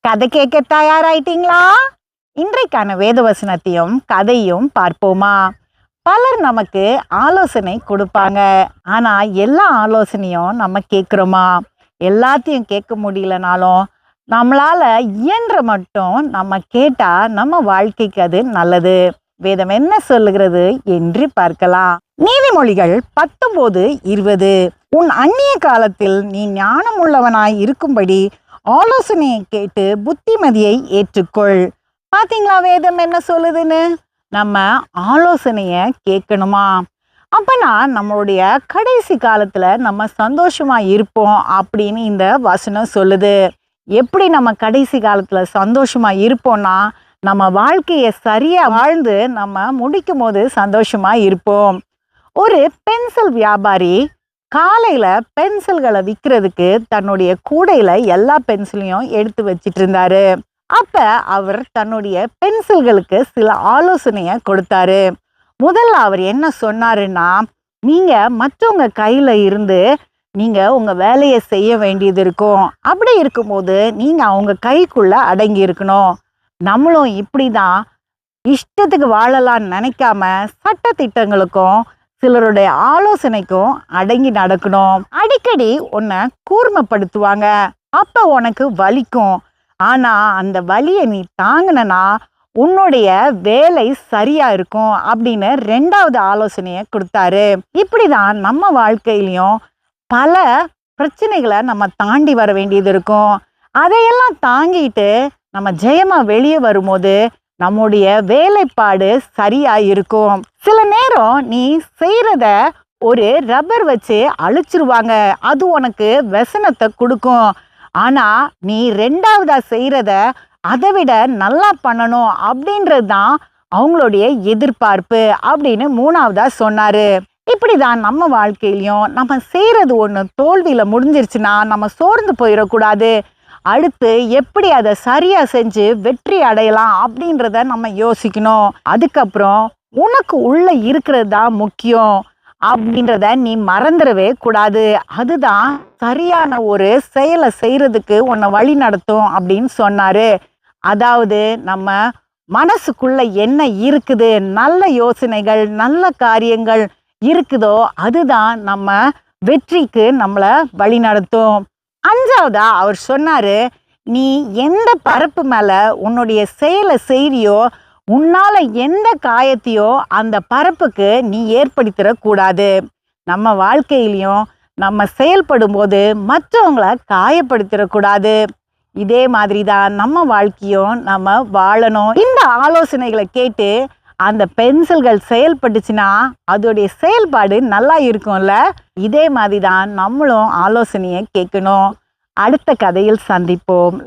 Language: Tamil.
கதை கேட்க தயாராயிட்டீங்களா? இன்றைக்கான வேதவசனத்தையும் கதையும் பார்ப்போமா? பலர் நமக்கு ஆலோசனை கொடுப்பாங்க. ஆனா எல்லா ஆலோசனையும் நம்ம கேட்குறோமா? எல்லாத்தையும் கேட்க முடியலனாலும் நம்மளால இயன்ற மட்டும் நம்ம கேட்டா நம்ம வாழ்க்கைக்கு அது நல்லது. வேதம் என்ன சொல்லுகிறது என்று பார்க்கலாம். நீதிமொழிகள் 19:20. உன் அந்நிய காலத்தில் நீ ஞானம் உள்ளவனாய் இருக்கும்படி ஆலோசனையை கேட்டு புத்திமதியை ஏற்றுக்கொள். பாத்தீங்களா வேதம் என்ன சொல்லுதுன்னு? நம்ம ஆலோசனைய கேட்கணுமா? அப்பனா நம்மளுடைய கடைசி காலத்துல நம்ம சந்தோஷமா இருப்போம் அப்படின்னு இந்த வசனம் சொல்லுது. எப்படி நம்ம கடைசி காலத்துல சந்தோஷமா இருப்போம்னா, நம்ம வாழ்க்கையை சரியா வாழ்ந்து நம்ம முடிக்கும் போது சந்தோஷமா இருப்போம். ஒரு பென்சில் வியாபாரி காலையில பென்சில்களை விற்கிறதுக்கு தன்னுடைய கூடையில எல்லா பென்சிலையும் எடுத்து வச்சிட்டு இருந்தாரு. அப்ப அவர் தன்னுடைய பென்சில்களுக்கு சில ஆலோசனைய கொடுத்தாரு. முதல்ல அவர் என்ன சொன்னாருன்னா, நீங்க மற்றவங்க கையில இருந்து நீங்க உங்க வேலையை செய்ய வேண்டியது இருக்கும். அப்படி இருக்கும்போது நீங்க அவங்க கைக்குள்ள அடங்கி இருக்கணும். நம்மளும் இப்படிதான் இஷ்டத்துக்கு வாழலாம்னு நினைக்காம சட்ட திட்டங்களுக்கும் சிலருடைய ஆலோசனைக்கும் அடங்கி நடக்கணும். அடிக்கடி உன்னை கூர்மைப்படுத்துவாங்க. அப்ப உனக்கு வலிக்கும். ஆனா அந்த வலியை நீ தாங்கினா உன்னுடைய வேலை சரியா இருக்கும் அப்படின்னு 2வது ஆலோசனையை கொடுத்தாரு. இப்படிதான் நம்ம வாழ்க்கையிலையும் பல பிரச்சனைகளை நம்ம தாண்டி வர வேண்டியது இருக்கும். அதையெல்லாம் தாங்கிட்டு நம்ம ஜெயமா வெளியே வரும்போது நம்முடைய வேலைப்பாடு சரியா இருக்கும். சில நேரம் நீ செய்யறத ஒரு ரப்பர் வச்சு அழிச்சிருவாங்க. அது உனக்கு व्यसனத்தை கொடுக்கும். ஆனா நீ 2வதா செய்யறத அதை விட நல்லா பண்ணணும் அப்படின்றது தான் அவங்களுடைய எதிர்பார்ப்பு அப்படின்னு 3வதா சொன்னாரு. இப்படிதான் நம்ம வாழ்க்கையிலையும் நம்ம செய்யறது ஒண்ணு தோல்வியில முடிஞ்சிருச்சுன்னா நம்ம சோர்ந்து போயிடக்கூடாது. அடுத்து எப்படி அதை சரியா செஞ்சு வெற்றி அடையலாம் அப்படின்றத நம்ம யோசிக்கணும். அதுக்கப்புறம் உனக்கு உள்ள இருக்கிறது தான் முக்கியம் அப்படின்றத நீ மறந்துடவே கூடாது. அதுதான் சரியான ஒரு செயலை செய்யறதுக்கு உன்னை வழி நடத்தும் அப்படின்னு சொன்னாரு. அதாவது நம்ம மனசுக்குள்ள என்ன இருக்குது, நல்ல யோசனைகள் நல்ல காரியங்கள் இருக்குதோ அதுதான் நம்ம வெற்றிக்கு நம்மளை வழி நடத்தும். 5வதா அவர் சொன்னாரு, நீ எந்த பரப்பு மேல உன்னுடைய செயலை செய்றியோ உன்னால எந்த காயத்தையோ அந்த பரப்புக்கு நீ ஏற்படுத்திடக்கூடாது. நம்ம வாழ்க்கையிலையும் நம்ம செயல்படும் போது மற்றவங்களை காயப்படுத்திடக்கூடாது. இதே மாதிரி தான் நம்ம வாழ்க்கையும் நம்ம வாழணும். இந்த ஆலோசனைகளை கேட்டு அந்த பென்சில்கள் செயல்பட்டுச்சுன்னா அதோடைய செயல்பாடு நல்லா இருக்கும்ல. இதே மாதிரி தான் நம்மளும் ஆலோசனையை கேட்கணும். அடுத்த கதையில் சந்திப்போம்.